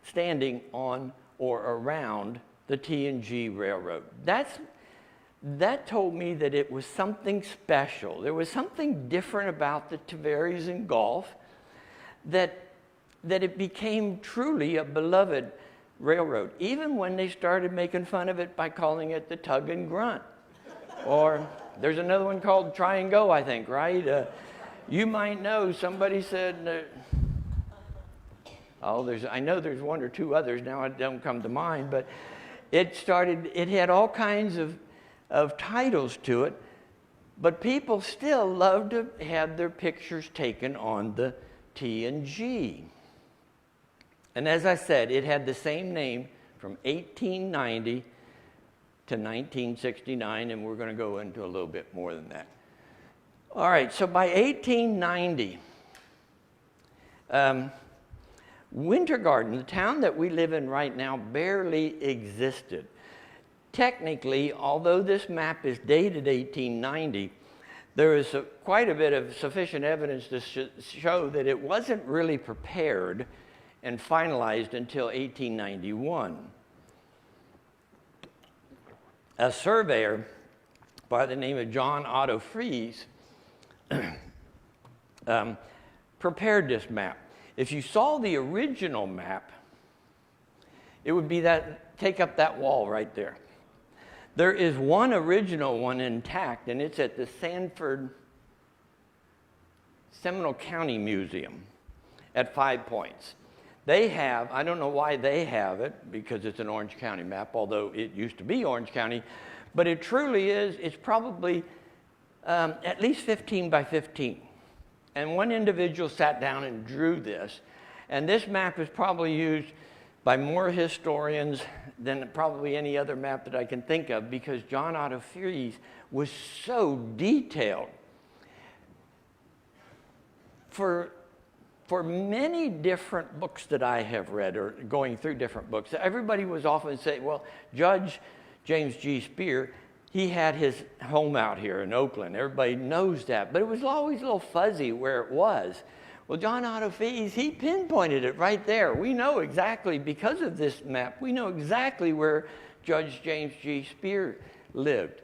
standing on or around the T&G Railroad. That told me that it was something special. There was something different about the Tavares Gulf that it became truly a beloved railroad, even when they started making fun of it by calling it the Tug and Grunt. Or there's another one called Try and Go, I think, right? You might know, somebody said, I know there's one or two others, now it don't come to mind, but it had all kinds of titles to it, but people still loved to have their pictures taken on the T&G. And as I said, it had the same name from 1890 to 1969, and we're going to go into a little bit more than that. All right, so by 1890, Winter Garden, the town that we live in right now, barely existed. Technically, although this map is dated 1890, there is quite a bit of sufficient evidence to show that it wasn't really prepared and finalized until 1891. A surveyor by the name of John Otto Fries prepared this map. If you saw the original map, it would be take up that wall right there. There is one original one intact, and it's at the Sanford Seminole County Museum at 5 Points. They have, I don't know why they have it, because it's an Orange County map, although it used to be Orange County, but it truly is, it's probably at least 15 by 15. And one individual sat down and drew this, and this map is probably used by more historians than probably any other map that I can think of, because John Otto Fries was so detailed. For many different books that I have read, or going through different books, everybody was often saying, well, Judge James G. Spear, he had his home out here in Oakland. Everybody knows that, but it was always a little fuzzy where it was. Well, John Otto Fries, he pinpointed it right there. We know exactly, because of this map, we know exactly where Judge James G. Spear lived.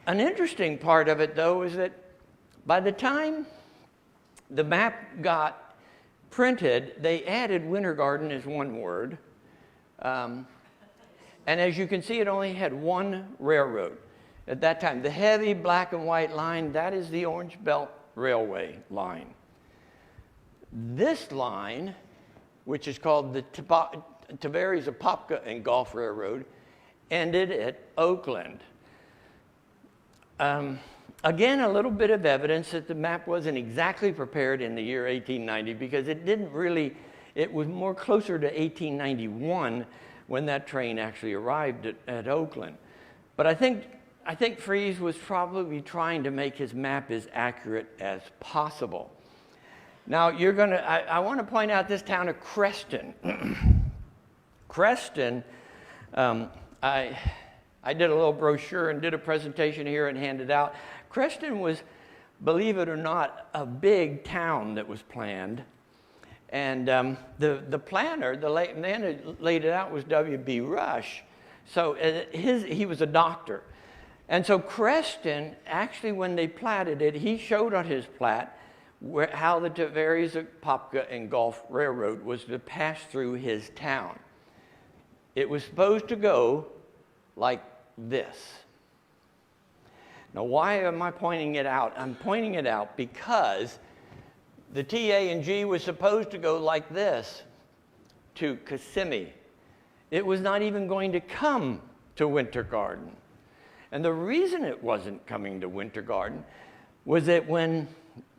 An interesting part of it, though, is that by the time the map got printed, they added Winter Garden as one word. And as you can see, it only had one railroad at that time. The heavy black and white line, that is the Orange Belt Railway line. This line, which is called the Tavares and Gulf Railroad, ended at Oakland. Again, a little bit of evidence that the map wasn't exactly prepared in the year 1890, because it was more closer to 1891 when that train actually arrived at Oakland. But I think Fries was probably trying to make his map as accurate as possible. Now, I want to point out this town of Creston. Creston, I did a little brochure and did a presentation here and handed out. Creston was, believe it or not, a big town that was planned. And the planner, the man who laid it out, was W.B. Rush. So he was a doctor. And so Creston, actually when they platted it, he showed on his plat how the Tavares and Gulf Railroad was to pass through his town. It was supposed to go like this. Now, why am I pointing it out? I'm pointing it out because the TA&G was supposed to go like this to Kissimmee. It was not even going to come to Winter Garden. And the reason it wasn't coming to Winter Garden was that when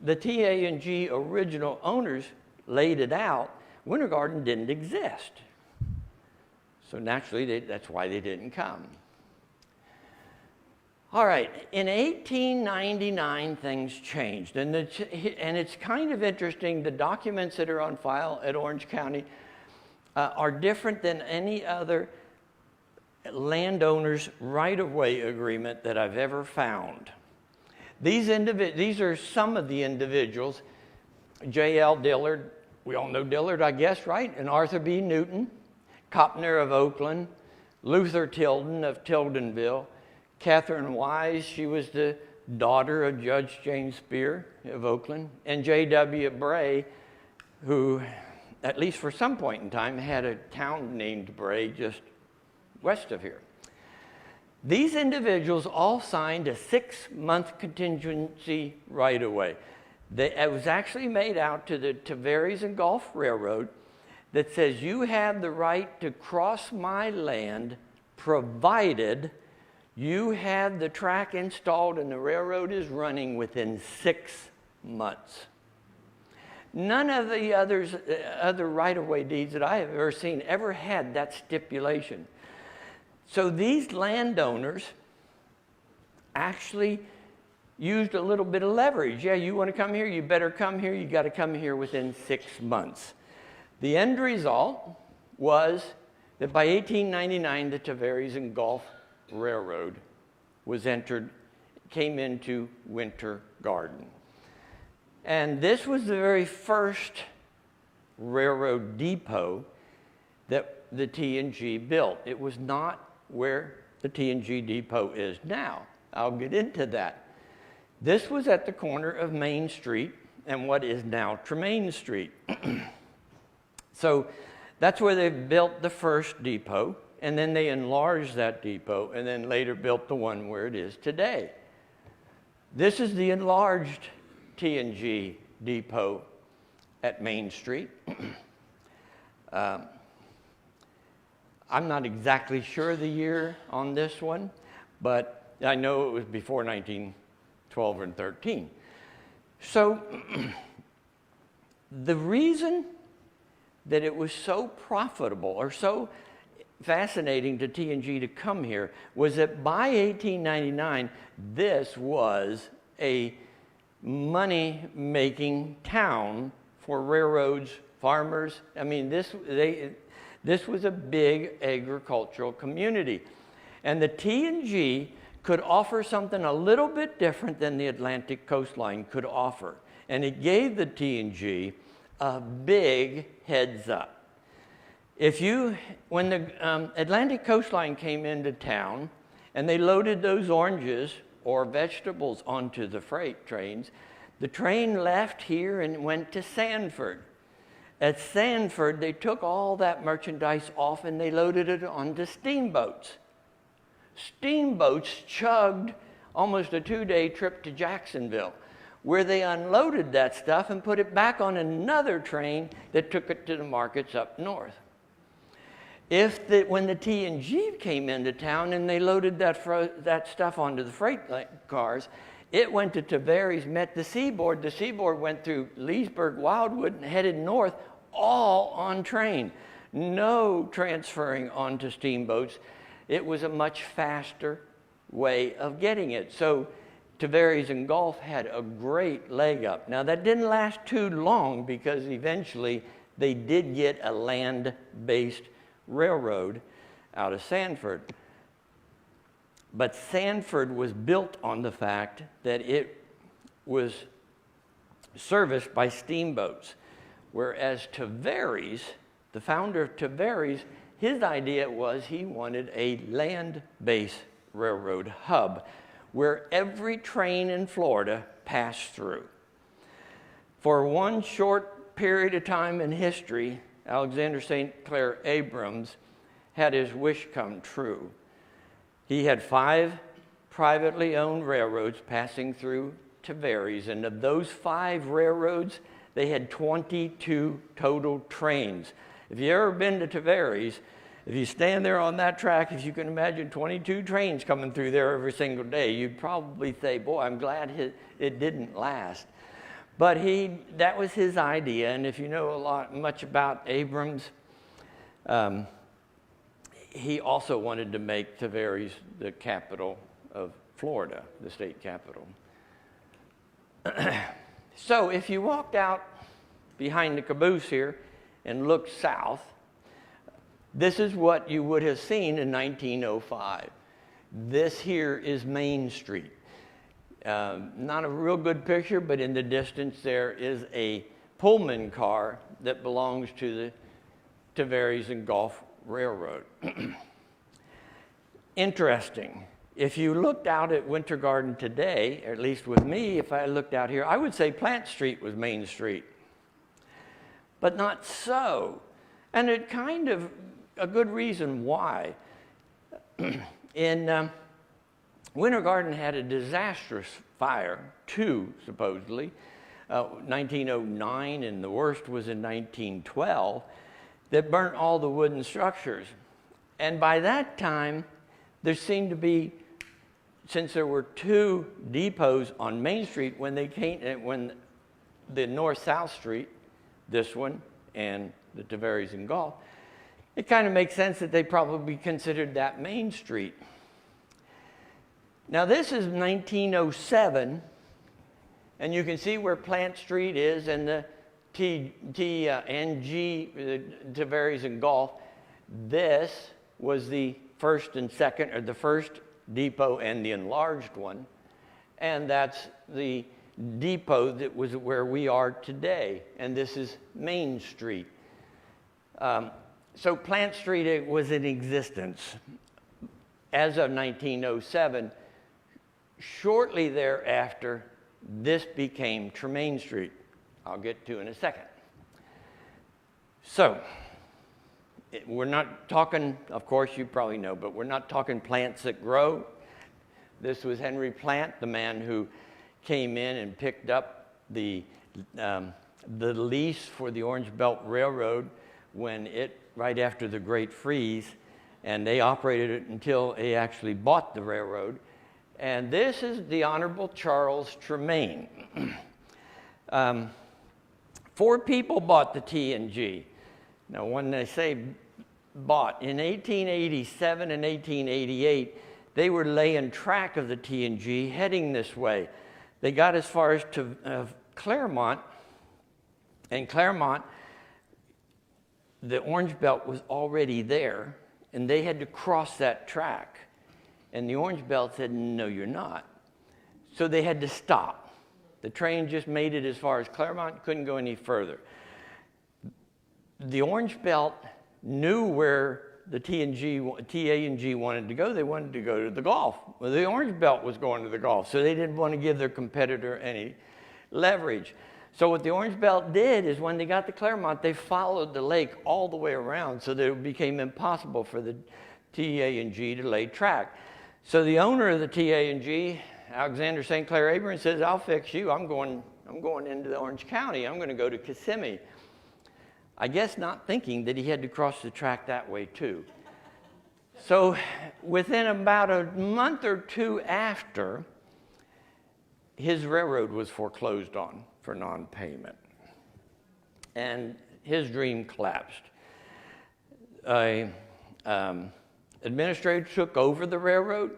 the TA&G original owners laid it out, Winter Garden didn't exist. So naturally, that's why they didn't come. All right, in 1899, things changed. And it's kind of interesting, the documents that are on file at Orange County are different than any other landowner's right-of-way agreement that I've ever found. These are some of the individuals. J.L. Dillard we all know Dillard, I guess, right? And Arthur B. Newton, Copner of Oakland, Luther Tilden of Tildenville, Catherine Wise, she was the daughter of Judge James Spear of Oakland, and J.W. Bray, who, at least for some point in time, had a town named Bray just west of here. These individuals all signed a 6-month contingency right away. It was actually made out to the Tavares Gulf Railroad that says you have the right to cross my land provided you have the track installed and the railroad is running within 6 months. None of the other right-of-way deeds that I have ever seen ever had that stipulation. So these landowners actually used a little bit of leverage. Yeah, you want to come here, you better come here, you got to come here within 6 months. The end result was that by 1899, the Tavares Gulf Railroad came into Winter Garden. And this was the very first railroad depot that the T&G built. It was not where the T&G depot is now. I'll get into that. This was at the corner of Main Street and what is now Tremaine Street. So that's where they built the first depot, and then they enlarged that depot, and then later built the one where it is today. This is the enlarged T&G depot at Main Street. I'm not exactly sure the year on this one, but I know it was before 1912 and 13. So the reason that it was so profitable or so fascinating to T&G to come here was that by 1899, this was a money-making town for railroads, farmers. I mean, this was a big agricultural community. And the T&G could offer something a little bit different than the Atlantic coastline could offer. And it gave the T&G a big heads up. When the Atlantic coastline came into town and they loaded those oranges or vegetables onto the freight trains, the train left here and went to Sanford. At Sanford, they took all that merchandise off and they loaded it onto steamboats. Steamboats chugged almost a 2-day trip to Jacksonville, where they unloaded that stuff and put it back on another train that took it to the markets up north. When the T&G came into town and they loaded that stuff onto the freight cars, it went to Tavares, met the seaboard. The seaboard went through Leesburg, Wildwood, and headed north, all on train. No transferring onto steamboats. It was a much faster way of getting it. So Tavares and Gulf had a great leg up. Now, that didn't last too long because eventually they did get a land-based railroad out of Sanford. But Sanford was built on the fact that it was serviced by steamboats, whereas Tavares, the founder of Tavares, his idea was he wanted a land-based railroad hub where every train in Florida passed through. For one short period of time in history, Alexander St. Clair Abrams had his wish come true. He had 5 privately owned railroads passing through Tavares, and of those 5 railroads, they had 22 total trains. If you've ever been to Tavares, if you stand there on that track, if you can imagine 22 trains coming through there every single day, you'd probably say, boy, I'm glad it didn't last. But that was his idea, and if you know much about Abrams, he also wanted to make Tavares the capital of Florida, the state capital. So if you walked out behind the caboose here and looked south, this is what you would have seen in 1905. This here is Main Street. Not a real good picture, but in the distance there is a Pullman car that belongs to the Tavares Gulf Railroad. Interesting. If you looked out at Winter Garden today, or at least with me, if I looked out here, I would say Plant Street was Main Street. But not so. And it kind of a good reason why. Winter Garden had a disastrous fire, two supposedly, 1909, and the worst was in 1912, that burnt all the wooden structures. And by that time, there seemed to be, since there were two depots on Main Street when the North-South Street, this one and the Tavares and Gulf, it kind of makes sense that they probably considered that Main Street. Now this is 1907, and you can see where Plant Street is and the TNG, the Tavares and Gulf. This was the first and second, or the first depot and the enlarged one, and that's the depot that was where we are today, and this is Main Street. So Plant Street was in existence as of 1907. Shortly thereafter, this became Tremaine Street. I'll get to in a second. So, we're not talking, of course you probably know, but we're not talking plants that grow. This was Henry Plant, the man who came in and picked up the lease for the Orange Belt Railroad right after the Great Freeze, and they operated it until they actually bought the railroad. And this is the Honorable Charles Tremaine. 4 people bought the T&G. Now, when they say bought, in 1887 and 1888, they were laying track of the T&G heading this way. They got as far as to Claremont, and Claremont, the Orange Belt was already there, and they had to cross that track. And the Orange Belt said, no, you're not. So they had to stop. The train just made it as far as Claremont, couldn't go any further. The Orange Belt knew where the TA&G wanted to go. They wanted to go to the Gulf. Well, the Orange Belt was going to the Gulf, so they didn't want to give their competitor any leverage. So what the Orange Belt did is when they got to Claremont, they followed the lake all the way around so that it became impossible for the TA&G to lay track. So the owner of the TA&G, Alexander St. Clair Abrams, says, I'll fix you. I'm going into the Orange County. I'm going to go to Kissimmee. I guess not thinking that he had to cross the track that way too. So within about a month or two after, his railroad was foreclosed on for non-payment. And his dream collapsed. An administrator took over the railroad,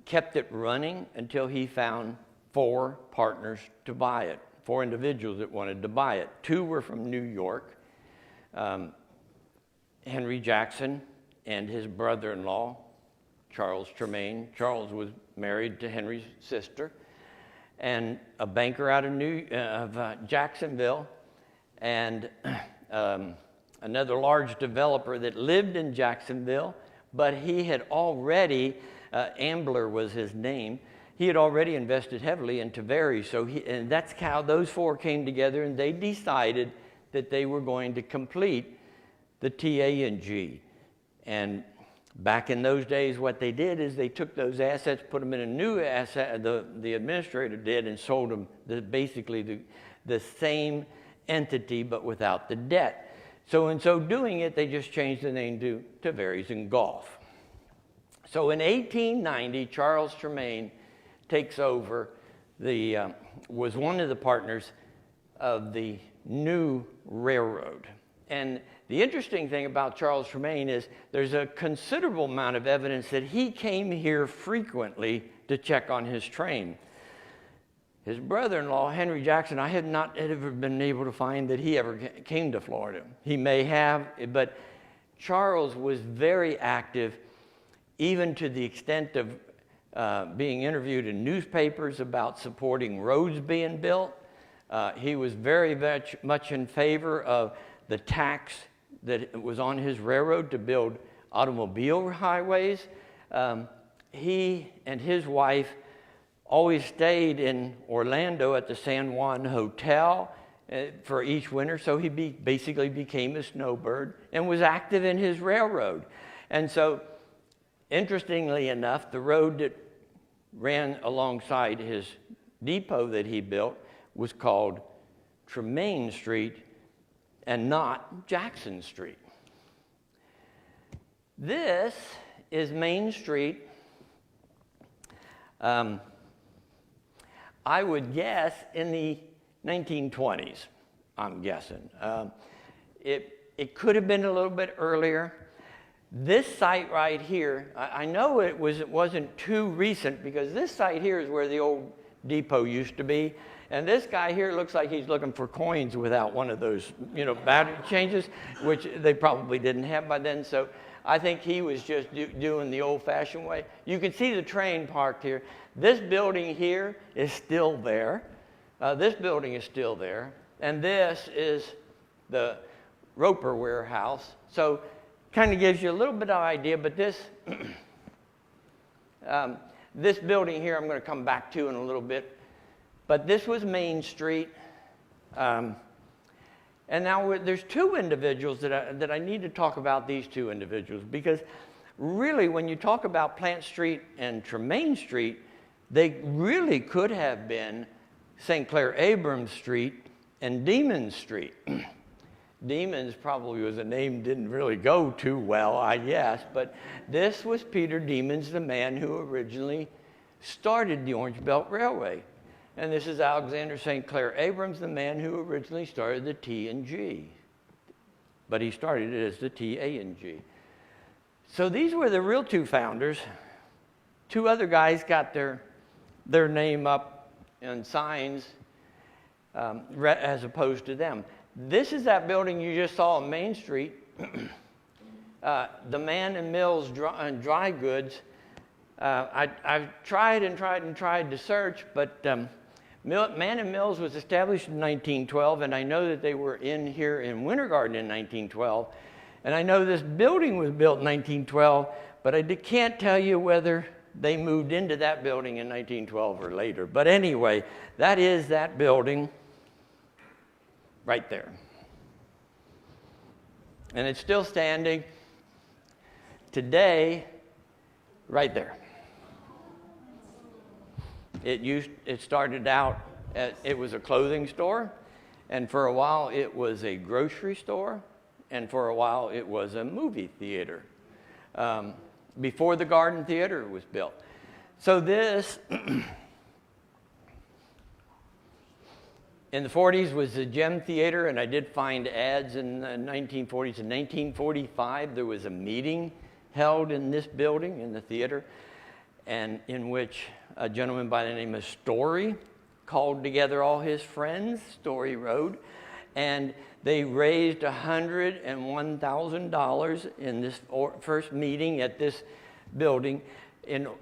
kept it running until he found 4 partners to buy it, 4 individuals that wanted to buy it. 2 were from New York, Henry Jackson and his brother-in-law, Charles Tremaine. Charles was married to Henry's sister, and a banker out of Jacksonville, and another large developer that lived in Jacksonville, but he had already, Ambler was his name, he had already invested heavily in Tavares, and that's how those 4 came together, and they decided that they were going to complete the TA&G. And back in those days, what they did is they took those assets, put them in a new asset, the administrator did, and sold them basically the same entity, but without the debt. So in so doing it, they just changed the name to Tavares and Gulf. So in 1890, Charles Tremaine takes over was one of the partners of the new railroad. And the interesting thing about Charles Tremaine is there's a considerable amount of evidence that he came here frequently to check on his train. His brother-in-law, Henry Jackson, I have not ever been able to find that he ever came to Florida. He may have, but Charles was very active, even to the extent of being interviewed in newspapers about supporting roads being built. He was very much in favor of the tax that was on his railroad to build automobile highways. He and his wife always stayed in Orlando at the San Juan Hotel for each winter, so he basically became a snowbird and was active in his railroad. And so, interestingly enough, the road that ran alongside his depot that he built was called Tremaine Street and not Jackson Street. This is Main Street. I would guess in the 1920s, I'm guessing. It could have been a little bit earlier. This site right here, I know it wasn't too recent, because this site here is where the old depot used to be. And this guy here looks like he's looking for coins without one of those, battery changes, which they probably didn't have by then. So I think he was just doing the old-fashioned way. You can see the train parked here. This building here is still there. This building is still there. And this is the Roper warehouse. So kind of gives you a little bit of idea, but this, this building here I'm going to come back to in a little bit. But this was Main Street. And now there's two individuals that I need to talk about, these two individuals, because really when you talk about Plant Street and Tremaine Street, they really could have been St. Clair Abrams Street and Demons Street. Demons probably was a name didn't really go too well, I guess, but this was Peter Demons, the man who originally started the Orange Belt Railway. And this is Alexander St. Clair Abrams, the man who originally started the T&G. But he started it as the TA&G. So these were the real two founders. Two other guys got their name up in signs as opposed to them. This is that building you just saw on Main Street. The Man and Mills Dry Goods. I've tried to search, but Man and Mills was established in 1912, and I know that they were in here in Winter Garden in 1912. And I know this building was built in 1912, but I can't tell you whether they moved into that building in 1912 or later. But anyway, that is that building right there. And it's still standing today right there. It started out, it was a clothing store, and for a while it was a grocery store, and for a while it was a movie theater, before the Garden Theater was built. So this, in the 40s was the Gem Theater, and I did find ads in the 1940s. In 1945, there was a meeting held in this building, in the theater, and in which a gentleman by the name of Story called together all his friends, Story Road, and they raised $101,000 in this first meeting at this building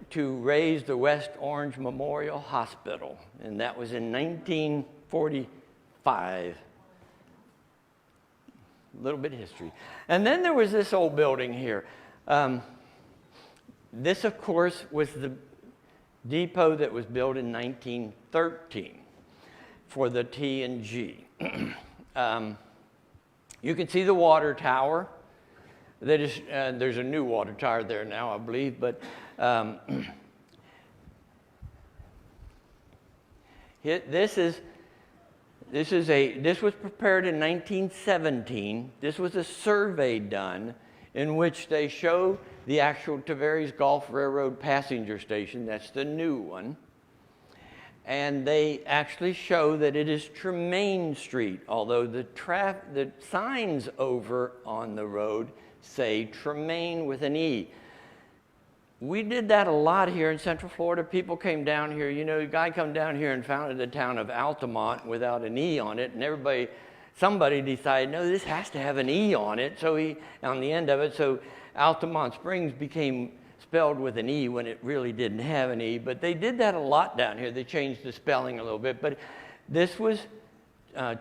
to raise the West Orange Memorial Hospital, and that was in 1945. A little bit of history. And then there was this old building here. This, of course, was the depot that was built in 1913 for the T&G. You can see the water tower. That is, there's a new water tower there now, I believe, but this was prepared in 1917. This was a survey done in which they show the actual Tavares Gulf Railroad passenger station. That's the new one. And they actually show that it is Tremaine Street, although the signs over on the road say Tremaine with an E. We did that a lot here in Central Florida. People came down here. A guy come down here and founded the town of Altamont without an E on it, and somebody decided, no, this has to have an E on it, on the end of it, so Altamont Springs became spelled with an E when it really didn't have an E, but they did that a lot down here. They changed the spelling a little bit, but this was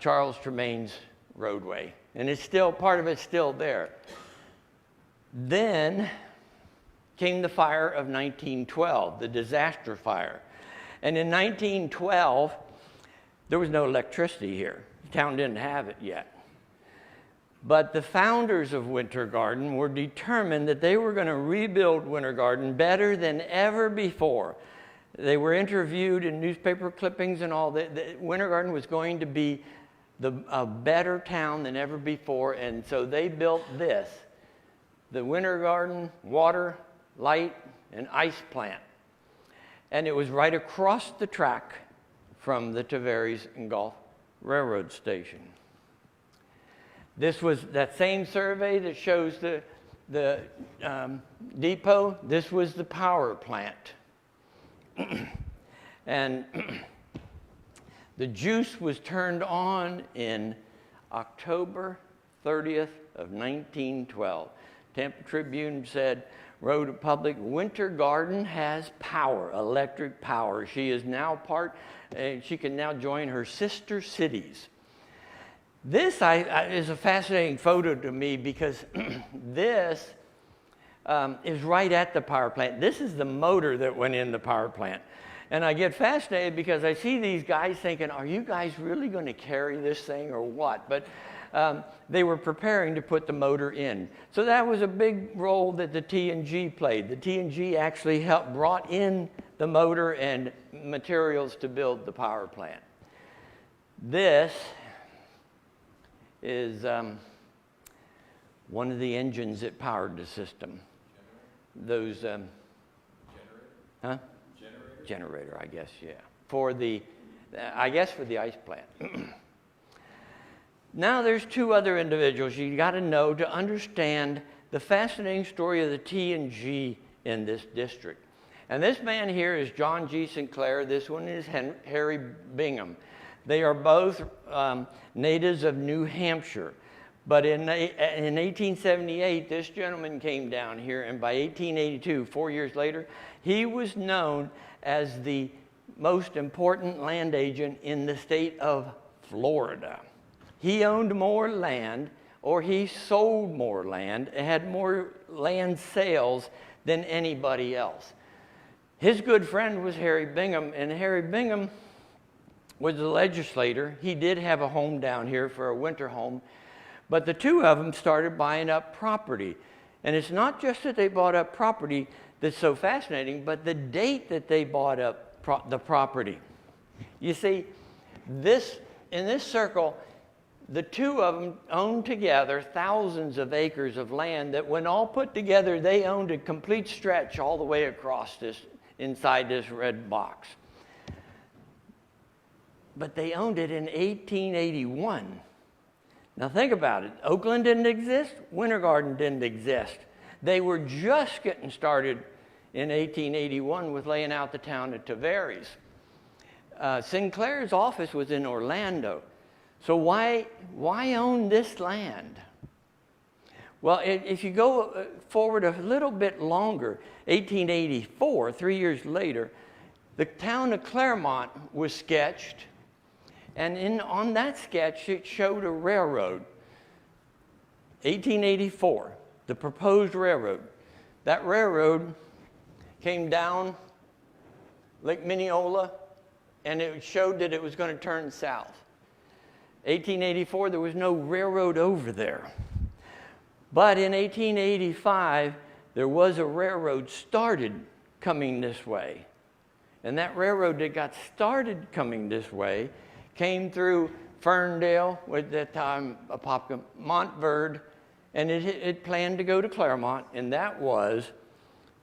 Charles Tremaine's roadway. And it's still, part of it's still there. Then came the fire of 1912, the disaster fire. And in 1912, there was no electricity here. The town didn't have it yet. But the founders of Winter Garden were determined that they were going to rebuild Winter Garden better than ever before. They were interviewed in newspaper clippings and all that. Winter Garden was going to be a better town than ever before, and so they built this, the Winter Garden Water, Light, and Ice Plant. And it was right across the track from the Tavares Gulf Railroad station. This was that same survey that shows the depot. This was the power plant. And the juice was turned on in October 30th of 1912. Tampa Tribune said, Road Republic, Winter Garden has power, electric power. She is now she can now join her sister cities. This is a fascinating photo to me because this is right at the power plant. This is the motor that went in the power plant. And I get fascinated because I see these guys thinking, are you guys really going to carry this thing or what? But they were preparing to put the motor in. So that was a big role that the T&G played. The T&G actually brought in the motor and materials to build the power plant. This is one of the engines that powered the system. Those, Generator, I guess, yeah. For the ice plant. Now there's two other individuals you got to know to understand the fascinating story of the T&G in this district. And this man here is John G. Sinclair. This one is Harry Bingham. They are both natives of New Hampshire. But in 1878, this gentleman came down here, and by 1882, 4 years later, he was known as the most important land agent in the state of Florida. He owned more land, or he sold more land, and had more land sales than anybody else. His good friend was Harry Bingham, and Harry Bingham was a legislator. He did have a home down here for a winter home, but the two of them started buying up property. And it's not just that they bought up property that's so fascinating, but the date that they bought up the property. You see, in this circle, the two of them owned together thousands of acres of land that when all put together, they owned a complete stretch all the way across inside this red box. But they owned it in 1881. Now think about it. Oakland didn't exist. Winter Garden didn't exist. They were just getting started in 1881 with laying out the town of Tavares. Sinclair's office was in Orlando. So why own this land? Well, if you go forward a little bit longer, 1884, 3 years later, the town of Claremont was sketched. And on that sketch, it showed a railroad. 1884, the proposed railroad. That railroad came down Lake Mineola, and it showed that it was going to turn south. 1884, there was no railroad over there. But in 1885, there was a railroad started coming this way. And that railroad that got started coming this way came through Ferndale, at that time Apopka, Montverde, and it planned to go to Claremont, and that was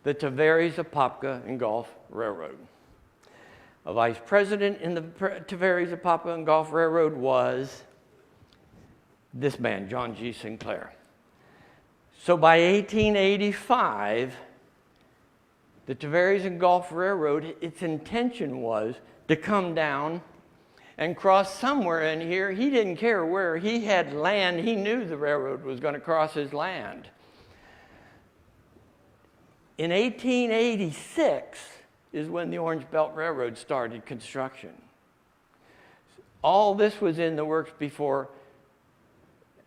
the Tavares, Apopka, and Gulf Railroad. A vice president in the Tavares, Apopka, and Gulf Railroad was this man, John G. Sinclair. So by 1885, the Tavares and Gulf Railroad, its intention was to come down and cross somewhere in here. He didn't care where. He had land. He knew the railroad was going to cross his land. In 1886 is when the Orange Belt Railroad started construction. all this was in the works before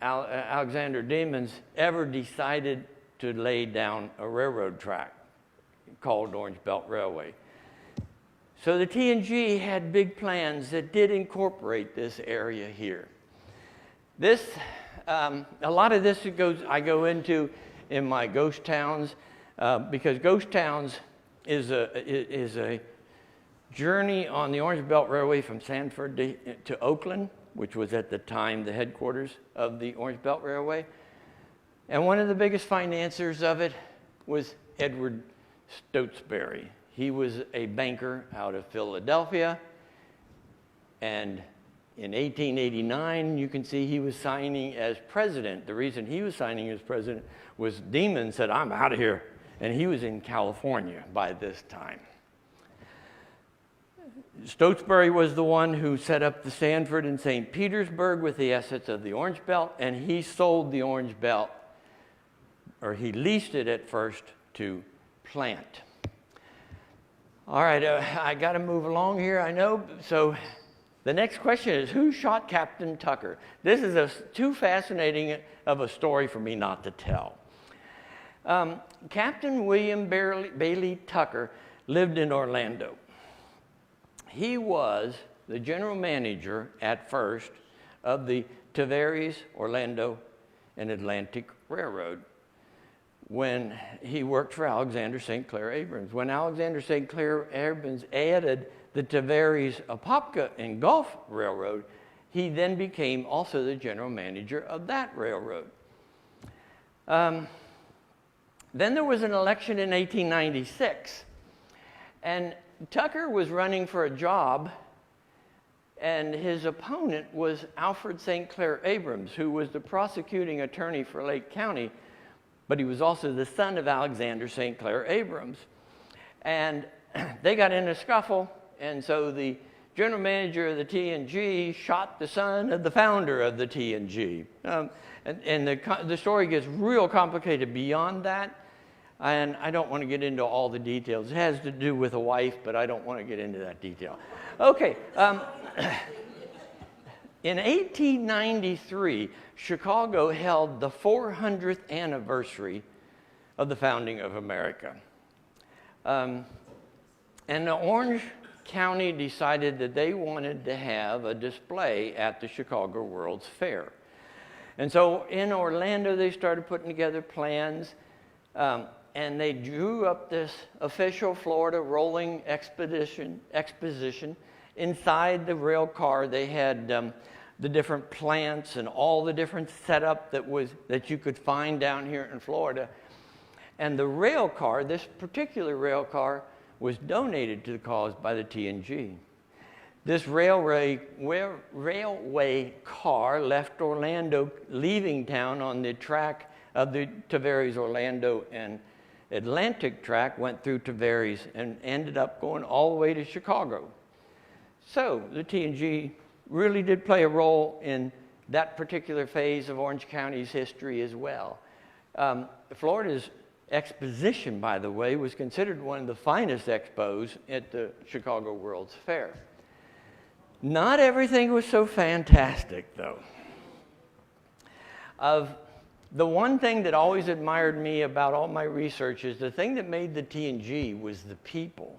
Alexander Demons ever decided to lay down a railroad track called Orange Belt Railway. So the T&G had big plans that did incorporate this area here. This, a lot of this I go into in my ghost towns, because ghost towns is a journey on the Orange Belt Railway from Sanford to Oakland, which was at the time the headquarters of the Orange Belt Railway. And one of the biggest financiers of it was Edward Stotesbury. He was a banker out of Philadelphia, and in 1889, you can see he was signing as president. The reason he was signing as president was Demon said, "I'm out of here," and he was in California by this time. Stotesbury was the one who set up the Sanford and St. Petersburg with the assets of the Orange Belt, and he sold the Orange Belt, or he leased it at first to Plant. All right, I got to move along here, I know. So the next question is, who shot Captain Tucker? This is too fascinating of a story for me not to tell. Captain William Bailey Tucker lived in Orlando. He was the general manager at first of the Tavares, Orlando, and Atlantic Railroad when he worked for Alexander St. Clair Abrams. When Alexander St. Clair Abrams added the Tavares, Apopka, and Gulf Railroad, he then became also the general manager of that railroad. Then there was an election in 1896, and Tucker was running for a job, and his opponent was Alfred St. Clair Abrams, who was the prosecuting attorney for Lake County, but he was also the son of Alexander St. Clair Abrams. And they got in a scuffle, and so the general manager of the T&G shot the son of the founder of the T&G. And the story gets real complicated beyond that, and I don't want to get into all the details. It has to do with a wife, but I don't want to get into that detail. Okay. In 1893, Chicago held the 400th anniversary of the founding of America. And Orange County decided that they wanted to have a display at the Chicago World's Fair. And so in Orlando, they started putting together plans, and they drew up this official Florida rolling exposition. Inside the rail car, they had the different plants and all the different setup that you could find down here in Florida. And the rail car, this particular rail car, was donated to the cause by the T&G. This railway car left Orlando, leaving town on the track of the Tavares, Orlando, and Atlantic track, went through Tavares and ended up going all the way to Chicago. So the T&G really did play a role in that particular phase of Orange County's history as well. Florida's exposition, by the way, was considered one of the finest expos at the Chicago World's Fair. Not everything was so fantastic, though. The one thing that always admired me about all my research is the thing that made the T&G was the people.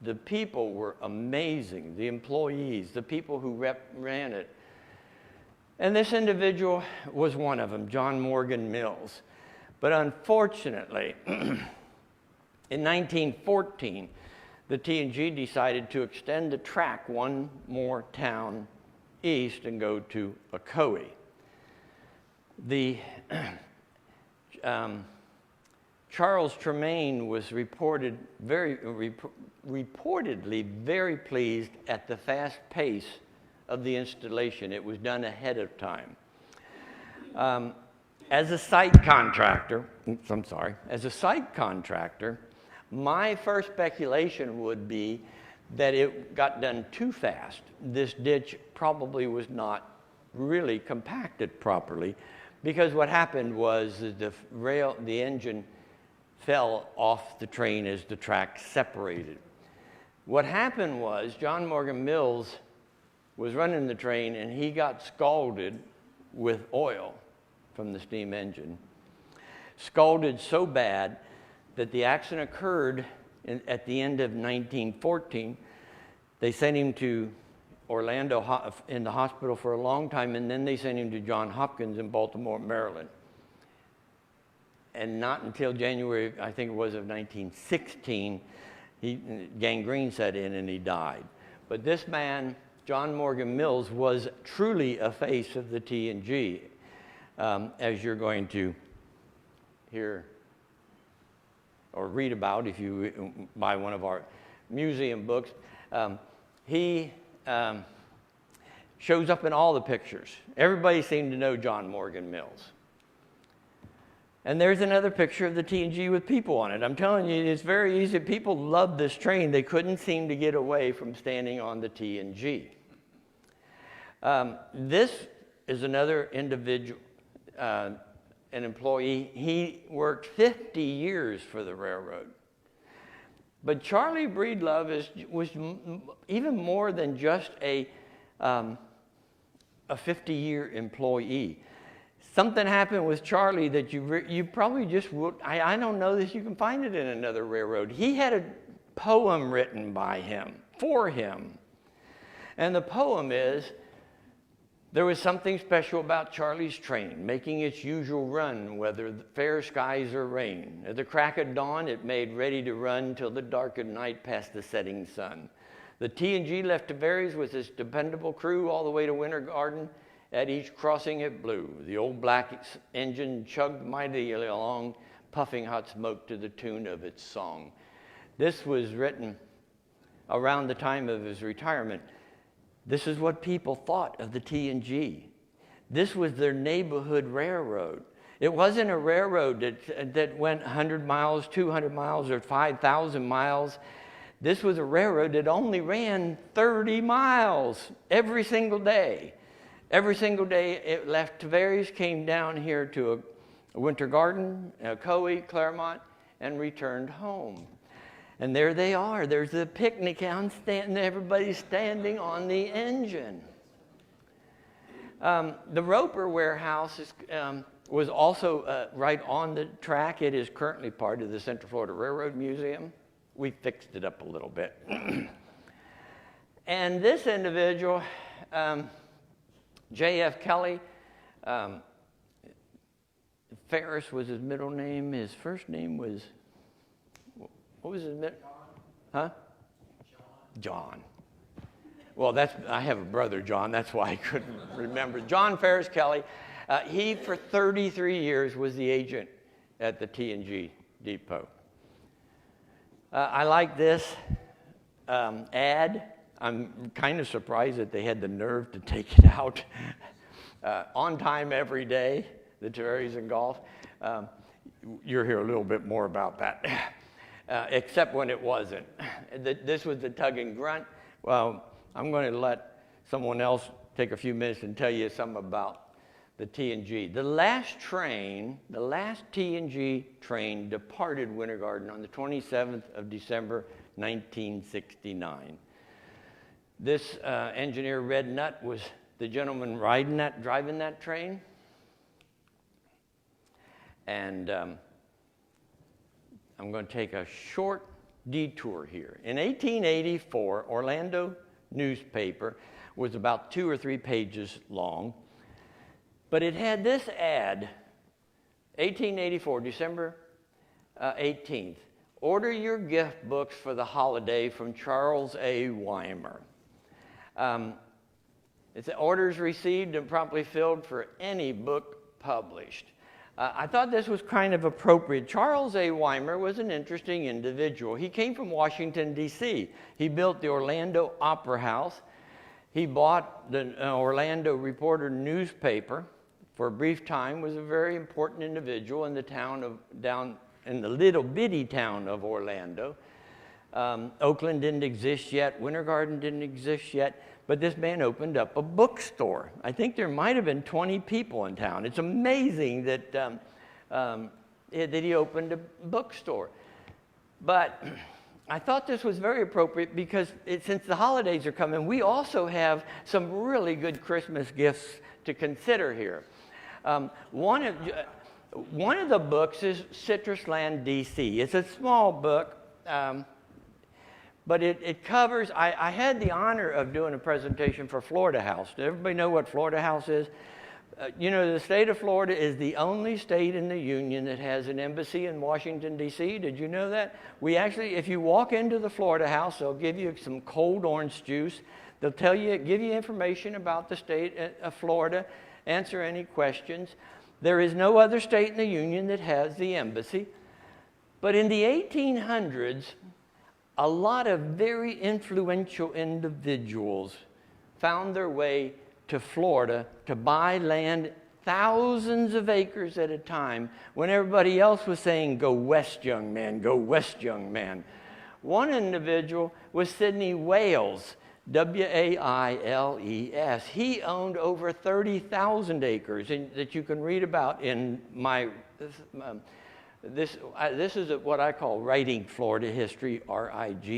The people were amazing, the employees, the people who ran it. And this individual was one of them, John Morgan Mills. But unfortunately, in 1914, the T&G decided to extend the track one more town east and go to Ocoee. Charles Tremaine was reportedly very pleased at the fast pace of the installation. It was done ahead of time. As a site contractor, my first speculation would be that it got done too fast. This ditch probably was not really compacted properly, because what happened was the engine fell off the train as the track separated. What happened was John Morgan Mills was running the train, and he got scalded with oil from the steam engine. Scalded so bad that the accident occurred at the end of 1914. They sent him to Orlando in the hospital for a long time, and then they sent him to Johns Hopkins in Baltimore, Maryland. And not until January, I think it was, of 1916, gangrene set in and he died. But this man, John Morgan Mills, was truly a face of the T&G, as you're going to hear or read about if you buy one of our museum books. He shows up in all the pictures. Everybody seemed to know John Morgan Mills. And there's another picture of the T&G with people on it. I'm telling you, it's very easy. People loved this train. They couldn't seem to get away from standing on the T&G. This is another individual, an employee. He worked 50 years for the railroad. But Charlie Breedlove was even more than just a 50-year employee. Something happened with Charlie that you probably just would, I don't know that you can find it in another railroad. He had a poem written by him, for him. And the poem is, there was something special about Charlie's train, making its usual run, whether fair skies or rain. At the crack of dawn, it made ready to run till the dark of night past the setting sun. The T&G left Tavares with its dependable crew all the way to Winter Garden. At each crossing it blew. The old black engine chugged mightily along, puffing hot smoke to the tune of its song. This was written around the time of his retirement. This is what people thought of the T&G. This was their neighborhood railroad. It wasn't a railroad that went 100 miles, 200 miles, or 5,000 miles. This was a railroad that only ran 30 miles every single day. Every single day it left Tavares, came down here to a Winter Garden, Coe, Claremont, and returned home. And there they are. There's the picnic out standing. Everybody's standing on the engine. The Roper Warehouse was also right on the track. It is currently part of the Central Florida Railroad Museum. We fixed it up a little bit. And this individual, J.F. Kelly, Ferris was his middle name. His first name was, what was his middle? Huh? John. Well, I have a brother, John. That's why I couldn't remember. John Ferris Kelly. He, for 33 years, was the agent at the T&G depot. I like this ad. I'm kind of surprised that they had the nerve to take it out. On time every day, the Tavares and Gulf. You'll hear a little bit more about that, except when it wasn't. This was the tug and grunt. Well, I'm going to let someone else take a few minutes and tell you something about the T&G. The last T&G train departed Winter Garden on the 27th of December, 1969. This engineer, Red Nutt, was the gentleman driving that train. And I'm going to take a short detour here. In 1884, Orlando newspaper was about 2 or 3 pages long, but it had this ad, 1884, December 18th. Order your gift books for the holiday from Charles A. Weimer. It's orders received and promptly filled for any book published. I thought this was kind of appropriate. Charles A. Weimer was an interesting individual. He came from Washington, D.C. He built the Orlando Opera House. He bought the Orlando Reporter newspaper for a brief time, was a very important individual in the town down in the little bitty town of Orlando. Oakland didn't exist yet. Winter Garden didn't exist yet. But this man opened up a bookstore. I think there might have been 20 people in town. It's amazing that he opened a bookstore. But I thought this was very appropriate because since the holidays are coming, we also have some really good Christmas gifts to consider here. One of the books is Citrusland, D.C. It's a small book, but it covers, I had the honor of doing a presentation for Florida House. Does everybody know what Florida House is? You know, the state of Florida is the only state in the Union that has an embassy in Washington, D.C. Did you know that? We actually, if you walk into the Florida House, they'll give you some cold orange juice. They'll give you information about the state of Florida, answer any questions. There is no other state in the Union that has the embassy. But in the 1800s, a lot of very influential individuals found their way to Florida to buy land thousands of acres at a time when everybody else was saying, "Go west, young man, go west, young man." One individual was Sidney Wales, W-A-I-L-E-S. He owned over 30,000 acres that you can read about in my, this is what I call writing Florida history, R-I-G-H-T-I-N-G,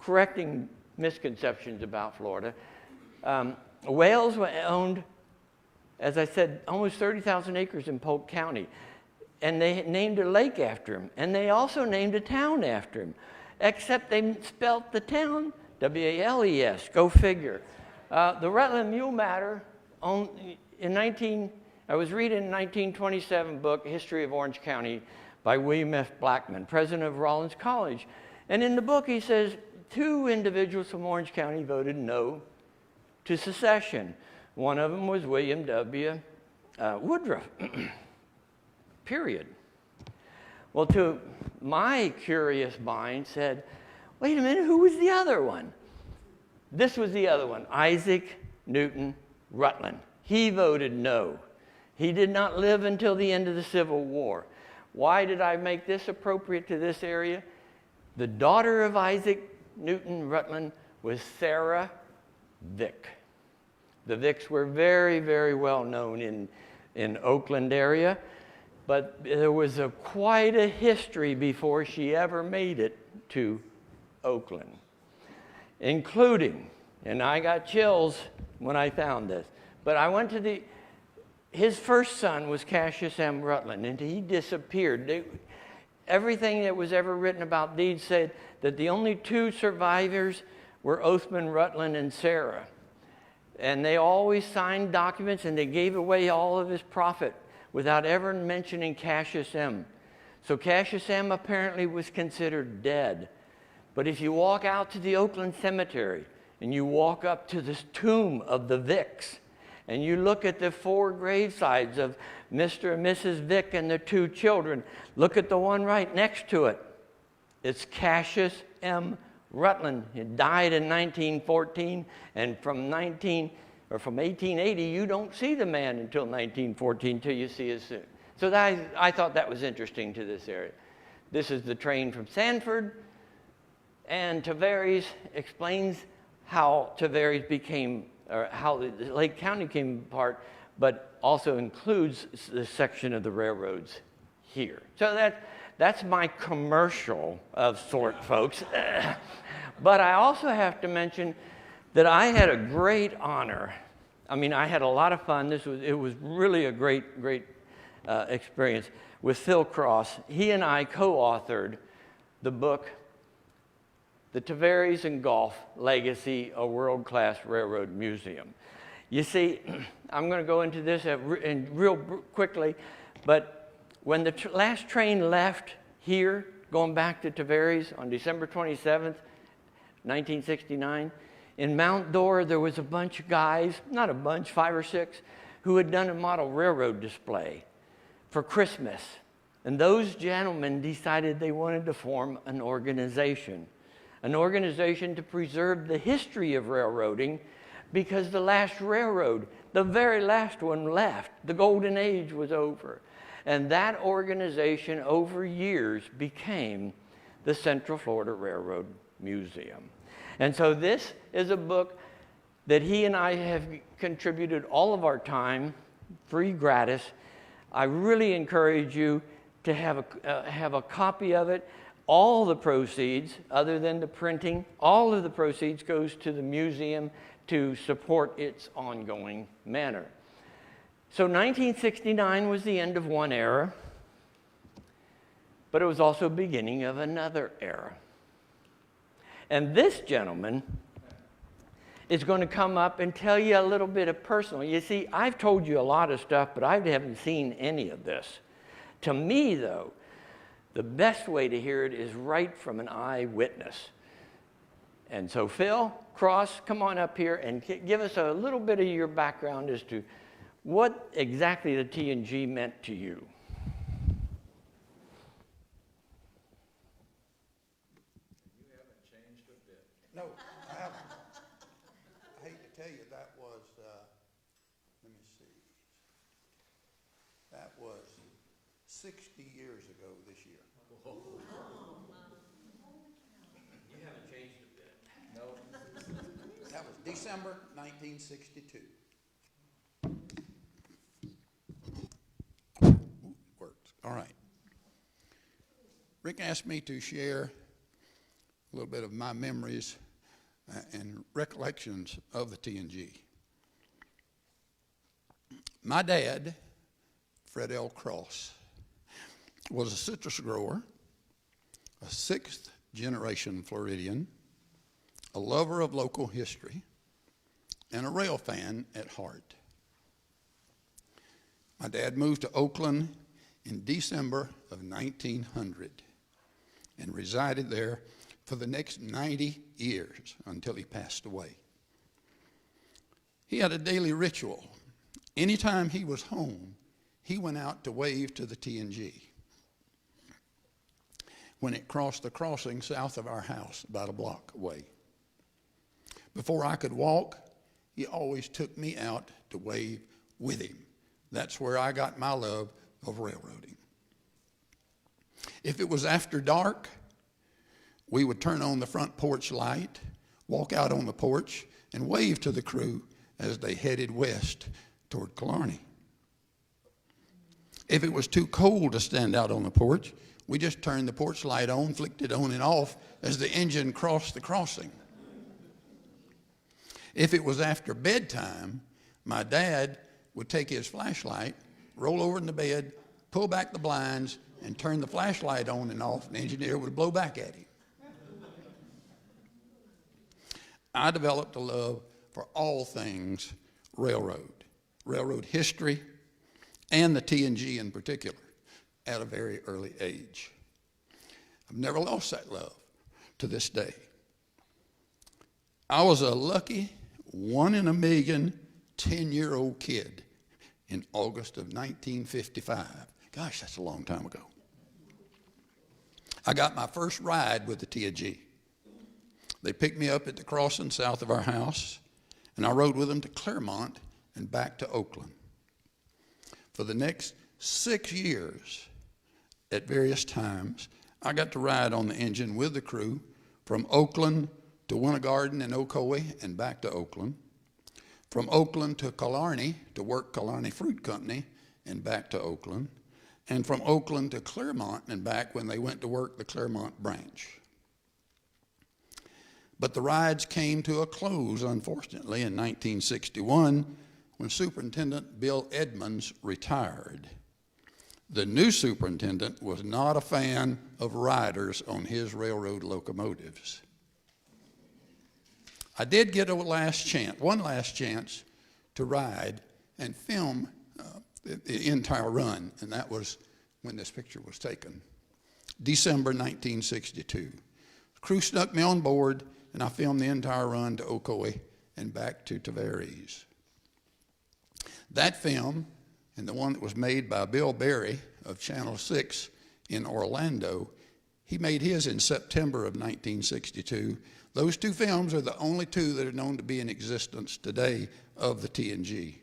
correcting misconceptions about Florida. Wales owned, as I said, almost 30,000 acres in Polk County. And they named a lake after him. And they also named a town after him. Except they spelt the town W-A-L-E-S. Go figure. The Rutland Mule Matter, I was reading a 1927 book, History of Orange County, by William F. Blackman, president of Rollins College. And in the book he says 2 individuals from Orange County voted no to secession. One of them was William W. Woodruff, period. Well, to my curious mind said, wait a minute, who was the other one? This was the other one, Isaac Newton Rutland. He voted no. He did not live until the end of the Civil War. Why did I make this appropriate to this area? The daughter of Isaac Newton Rutland was Sarah Vick. The Vicks were very, very well known in Oakland area, but there was quite a history before she ever made it to Oakland, including, and I got chills when I found this, but I went to his first son was Cassius M. Rutland, and he disappeared. Everything that was ever written about Deeds said that the only 2 survivors were Othman Rutland and Sarah. And they always signed documents and they gave away all of his profit without ever mentioning Cassius M. So Cassius M apparently was considered dead. But if you walk out to the Oakland Cemetery and you walk up to this tomb of the Vicks and you look at the 4 gravesides of Mr. and Mrs. Vick and their 2 children, look at the one right next to it. It's Cassius M. Rutland. He died in 1914, and from 1880, you don't see the man until 1914 till you see his suit. So I thought that was interesting to this area. This is the train from Sanford, and Tavares explains how Tavares became, or how the Lake County came apart, but also includes the section of the railroads here. So that's my commercial of sort, folks. But I also have to mention that I had a great honor. I mean, I had a lot of fun. It was really a great experience with Phil Cross. He and I co-authored the book, The Tavares and Gulf Legacy, a World-Class Railroad Museum. You see, I'm going to go into this real quickly, but when the last train left here, going back to Tavares on December 27th, 1969, in Mount Dora, there was a bunch of guys, not a bunch, 5 or 6, who had done a model railroad display for Christmas. And those gentlemen decided they wanted to form an organization to preserve the history of railroading, because the last railroad, the very last one left. The golden age was over. And that organization over years became the Central Florida Railroad Museum. And so this is a book that he and I have contributed all of our time, free, gratis. I really encourage you to have a copy of it. All the proceeds, other than the printing, all of the proceeds goes to the museum to support its ongoing manner. So 1969 was the end of one era, but it was also the beginning of another era. And this gentleman is going to come up and tell you a little bit of personal. You see, I've told you a lot of stuff, but I haven't seen any of this. To me, though, the best way to hear it is right from an eyewitness. And so, Phil Cross, come on up here and give us a little bit of your background as to what exactly the T&G meant to you. You haven't changed a bit. No, I haven't. I hate to tell you, that was, let me see, that was 60 years ago this year. You haven't changed a bit. No. That was December 1962. Works. All right. Rick asked me to share a little bit of my memories and recollections of the T&G. My dad, Fred L. Cross, was a citrus grower, a sixth-generation Floridian, a lover of local history, and a rail fan at heart. My dad moved to Oakland in December of 1900 and resided there for the next 90 years until he passed away. He had a daily ritual. Anytime he was home, he went out to wave to the T&G. When it crossed the crossing south of our house, about a block away. Before I could walk, he always took me out to wave with him. That's where I got my love of railroading. If it was after dark, we would turn on the front porch light, walk out on the porch, and wave to the crew as they headed west toward Killarney. If it was too cold to stand out on the porch, we just turned the porch light on, flicked it on and off as the engine crossed the crossing. If it was after bedtime, my dad would take his flashlight, roll over in the bed, pull back the blinds, and turn the flashlight on and off, and the engineer would blow back at him. I developed a love for all things railroad history, and the T&G in particular, at a very early age. I've never lost that love to this day. I was a lucky 1 in a million 10-year-old kid in August of 1955. Gosh, that's a long time ago. I got my first ride with the T&G. They picked me up at the crossing south of our house, and I rode with them to Claremont and back to Oakland. For the next 6 years, at various times, I got to ride on the engine with the crew from Oakland to Winter Garden and Ocoee and back to Oakland, from Oakland to Killarney to work Killarney Fruit Company and back to Oakland, and from Oakland to Claremont and back when they went to work the Claremont branch. But the rides came to a close, unfortunately, in 1961 when Superintendent Bill Edmonds retired. The new superintendent was not a fan of riders on his railroad locomotives. I did get one last chance to ride and film the entire run, and that was when this picture was taken. December 1962. The crew snuck me on board, and I filmed the entire run to Ocoee and back to Tavares. That film, and the one that was made by Bill Berry of Channel 6 in Orlando, he made his in September of 1962. Those two films are the only two that are known to be in existence today of the T&G.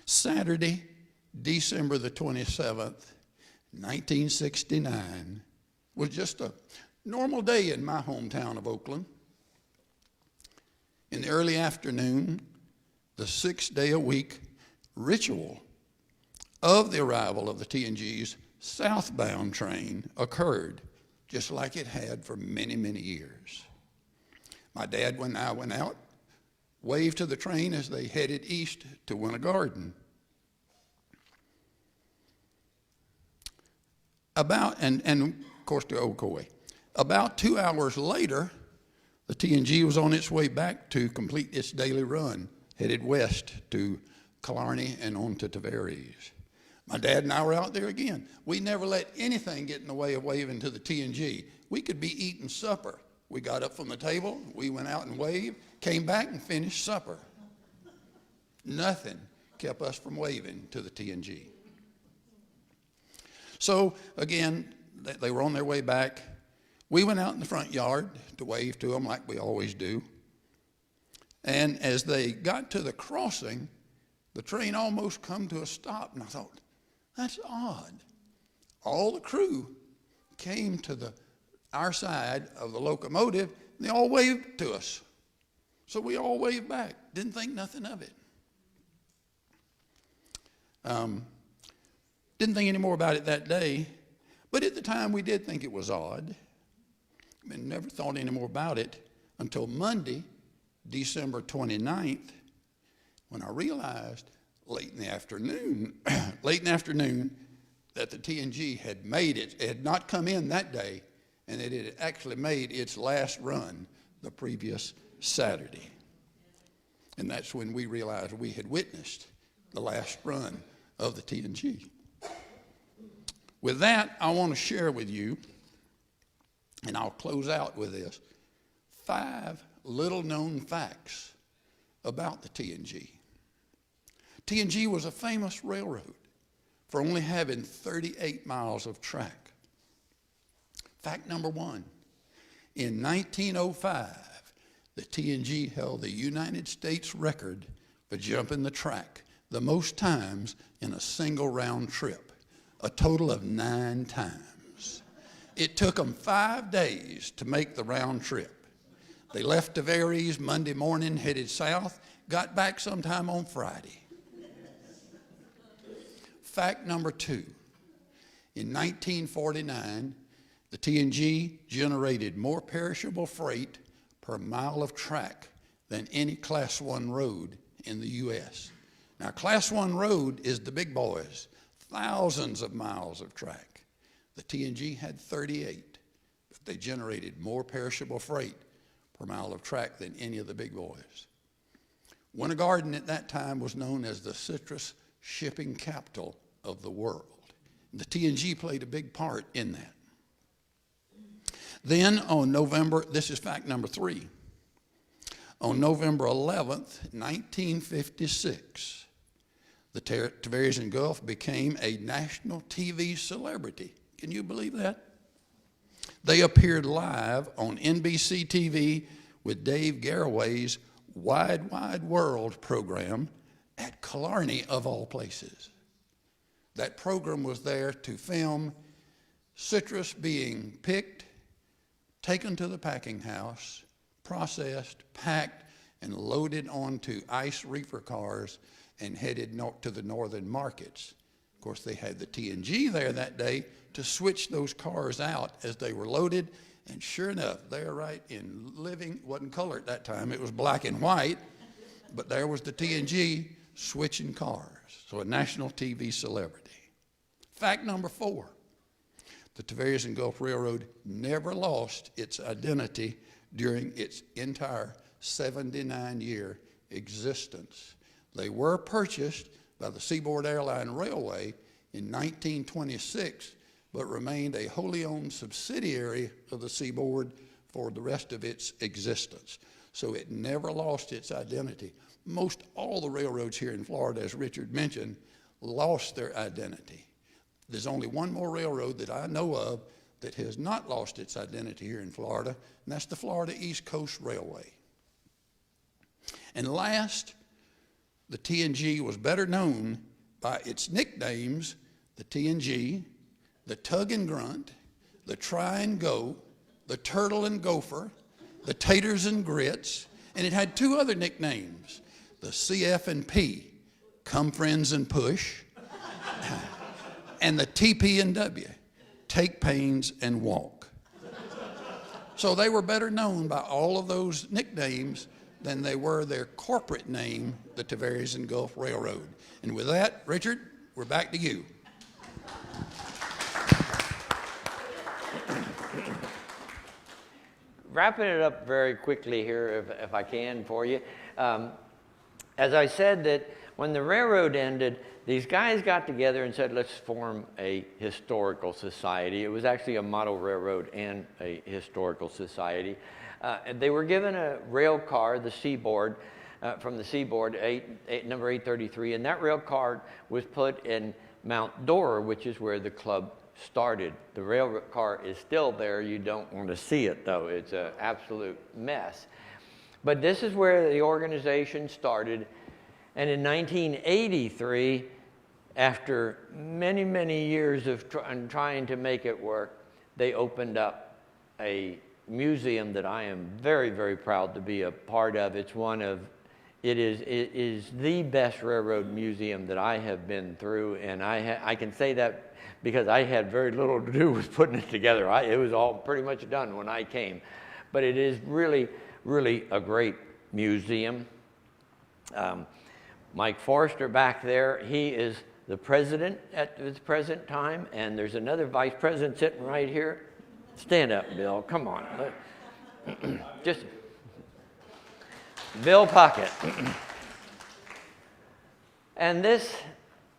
Saturday, December the 27th, 1969, was just a normal day in my hometown of Oakland. In the early afternoon, the 6-day-a-week ritual of the arrival of the T&Gs southbound train occurred, just like it had for many, many years. My dad, when I went out, waved to the train as they headed east to Winter Garden. And of course to Ocoee. About 2 hours later, the TNG was on its way back to complete its daily run, headed west to Killarney and on to Tavares. My dad and I were out there again. We never let anything get in the way of waving to the TNG. We could be eating supper. We got up from the table, we went out and waved, came back and finished supper. Nothing kept us from waving to the TNG. So again, they were on their way back. We went out in the front yard to wave to them like we always do. And as they got to the crossing, the train almost come to a stop, and I thought, that's odd. All the crew came to our side of the locomotive, and they all waved to us. So we all waved back. Didn't think nothing of it. Didn't think any more about it that day, but at the time we did think it was odd. I never thought any more about it until Monday, December 29th, when I realized late in the afternoon that the TNG had made it had not come in that day, and that it had actually made its last run the previous Saturday. And that's when we realized we had witnessed the last run of the TNG. With that, I want to share with you, and I'll close out with this, 5 little-known facts about the TNG. TNG was a famous railroad for only having 38 miles of track. Fact number 1, in 1905, the TNG held the United States record for jumping the track the most times in a single round trip, a total of 9 times. It took them 5 days to make the round trip. They left Tavares Monday morning, headed south, got back sometime on Friday. Fact number 2, in 1949, the TNG generated more perishable freight per mile of track than any Class 1 road in the U.S. Now, Class 1 road is the big boys, thousands of miles of track. The TNG had 38, but they generated more perishable freight per mile of track than any of the big boys. Winter Garden at that time was known as the citrus shipping capital of the world. The TNG played a big part in that. Then on this is fact number 3. On November 11th, 1956, the Tavares Gulf became a national TV celebrity. Can you believe that? They appeared live on NBC TV with Dave Garraway's Wide, Wide World program at Killarney, of all places. That program was there to film citrus being picked, taken to the packing house, processed, packed, and loaded onto ice reefer cars and headed to the northern markets. Of course, they had the TNG there that day to switch those cars out as they were loaded, and sure enough, they're right in living, wasn't color at that time, it was black and white, but there was the TNG switching cars. So a national TV celebrity. Fact number 4. The Tavares Gulf Railroad never lost its identity during its entire 79-year existence. They were purchased by the Seaboard Airline Railway in 1926, but remained a wholly owned subsidiary of the Seaboard for the rest of its existence. So it never lost its identity. Most all the railroads here in Florida, as Richard mentioned, lost their identity. There's only one more railroad that I know of that has not lost its identity here in Florida, and that's the Florida East Coast Railway. And last, the TNG was better known by its nicknames, the TNG, the Tug and Grunt, the Try and Go, the Turtle and Gopher, the Taters and Grits, and it had 2 other nicknames, the CF and P, Come Friends and Push, And the TP&W, take pains and walk. So they were better known by all of those nicknames than they were their corporate name, the Tavares Gulf Railroad. And with that, Richard, we're back to you. Wrapping it up very quickly here, if I can, for you. As I said, that when the railroad ended, these guys got together and said, let's form a historical society. It was actually a model railroad and a historical society. And they were given a rail car, the Seaboard, from the Seaboard, number 833, and that rail car was put in Mount Dora, which is where the club started. The rail car is still there. You don't want to see it, though. It's an absolute mess. But this is where the organization started. And in 1983, after many, many years of trying to make it work, they opened up a museum that I am very, very proud to be a part of. It is the best railroad museum that I have been through, and I can say that because I had very little to do with putting it together. It was all pretty much done when I came. But it is really, really a great museum. Mike Forrester back there, he is the president at this present time, and there's another vice president sitting right here. Stand up, Bill. Come on. Just Bill Puckett. And this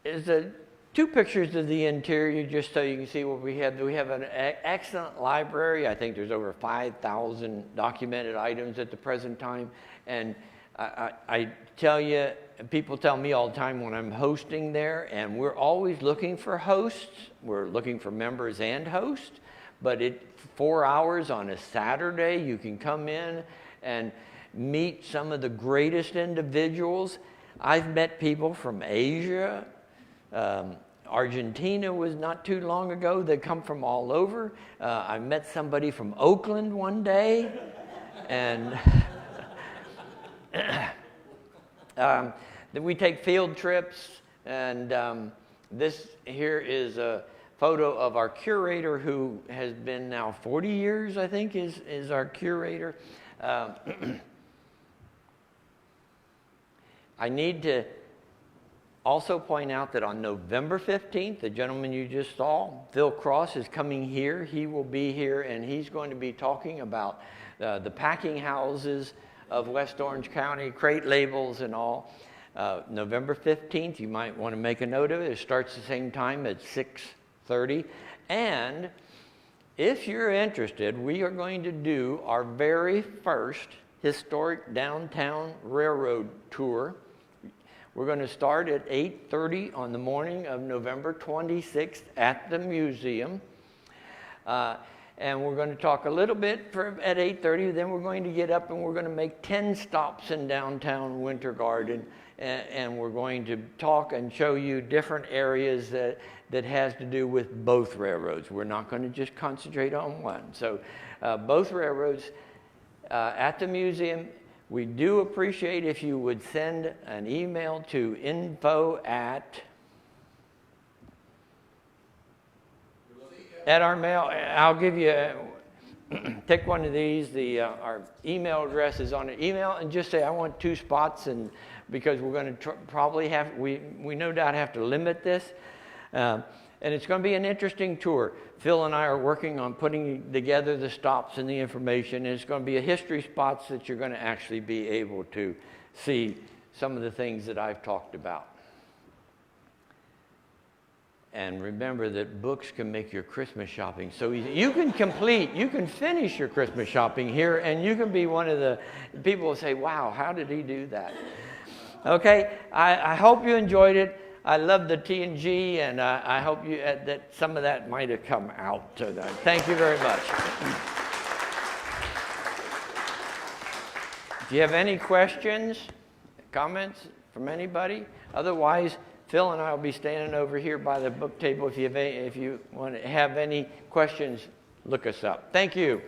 is two pictures of the interior, just so you can see what we have. We have an excellent library. I think there's over 5,000 documented items at the present time. And I tell you, people tell me all the time when I'm hosting there, and we're always looking for hosts. We're looking for members and hosts. But 4 hours on a Saturday, you can come in and meet some of the greatest individuals. I've met people from Asia. Argentina was not too long ago. They come from all over. I met somebody from Oakland one day. And we take field trips. And this here is a photo of our curator, who has been now 40 years, I think, is our curator. I need to also point out that on November 15th, the gentleman you just saw, Phil Cross, is coming here. He will be here, and he's going to be talking about the packing houses of West Orange County, crate labels and all. November 15th, you might want to make a note of it. It starts the same time at 6:30. And if you're interested, we are going to do our very first historic downtown railroad tour. We're going to start at 8:30 on the morning of November 26th at the museum. And we're going to talk a little bit at 8:30. Then we're going to get up and we're going to make 10 stops in downtown Winter Garden. And we're going to talk and show you different areas that has to do with both railroads. We're not going to just concentrate on one. So both railroads at the museum. We do appreciate if you would send an email to info@. At our mail, I'll give you, take one of these. Our email address is on the email, and just say, I want 2 spots, and because we're going to probably have, we no doubt have to limit this. And it's going to be an interesting tour. Phil and I are working on putting together the stops and the information. And it's going to be a history spots that you're going to actually be able to see some of the things that I've talked about. And remember that books can make your Christmas shopping so easy. You can finish your Christmas shopping here, and you can be one of the people who say, wow, how did he do that? Okay, I hope you enjoyed it. I love the T&G, and I hope that some of that might have come out. Thank you very much. Do you have any questions, comments from anybody? Otherwise, Phil and I will be standing over here by the book table. If you want to have any questions, look us up. Thank you.